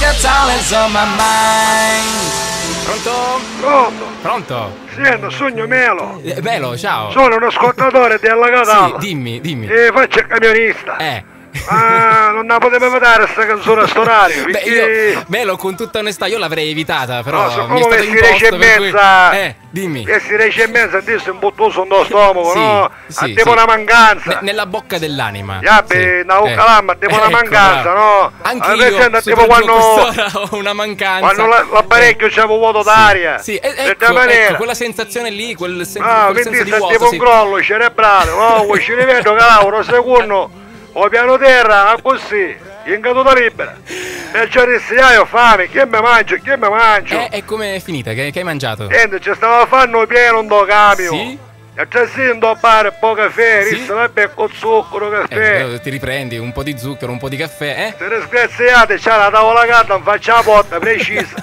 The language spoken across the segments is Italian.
like a talent on my mind. Pronto? Pronto? Pronto? Sento, sogno Melo. Melo, ciao. Sono uno ascoltatore della Catalla. Sì, dimmi. E faccio il camionista. Ah, non la potevo vedere sta canzone a sto orario. Beh, Perché... Melo, con tutta onestà, io l'avrei evitata, però No, mi è come stato vesti 10 imposto e per cui... mezza. Dimmi. Vesti 10 e mezza, adesso un bottoso sullo stomaco, Sì, no? sì, Ha tipo sì. una mancanza. Nella bocca dell'anima. Yabbe, una calamma, tipo una Ecco, mancanza, bravo. no? Anche Allora, io, presente, super tipo giù a quando... quest'ora ho una mancanza. Quando l'apparecchio c'avevo vuoto d'aria. Sì, maniera. quella sensazione lì, quel senso Quindi di sta vuoto, tipo sì. un crollo cerebrale, no? Ci rivedo calavo, un secondo, o piano terra, così, in caduta libera. E ci dissi, io ho fame, che mi mangio? E come è finita? Che hai mangiato? Niente, ci stava a fare pieno un do camion. Sì? E c'è sì un do bar, po' caffè, Sì? rissa, vabbè, con zucchero, caffè. Ti riprendi, un po' di zucchero, un po' di caffè, Se disgraziate, c'è la tavola calda, non faccia la botta, precisa.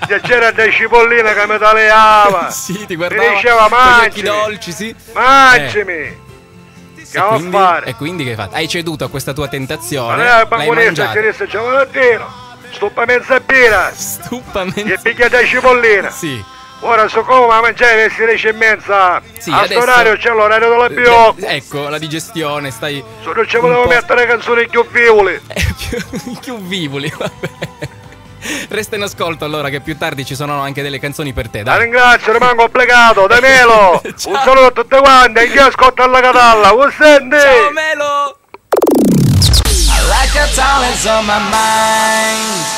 E c'era delle cipolline che mi tagliava. Sì, ti Mi guardava diceva, con gli occhi mangiami, dolci, sì. mangiami. Che ho a fare? E quindi che hai fatto? Hai ceduto a questa tua tentazione? Ma lei L'hai banconista ci mangiata? disse, c'è volattino, stuppa mezza birra, Stupamente. e bicchiere di cipollina. Sì. Ora so come ma mangiare verso le 10 e mezza. Sì, a adesso- sto orario c'è l'orario della biocco. Ecco, la digestione, stai Se non ci un volevo po'- mettere canzoni più vivoli. più vivoli, vabbè. Resta in ascolto allora che più tardi ci sono anche delle canzoni per te, La dai. ringrazio, rimango obbligato, da Melo. Ciao. Un saluto a tutti quanti, e chi ascolta alla Catalla, vuoi senti? Ciao Melo! I like a talent on my mind.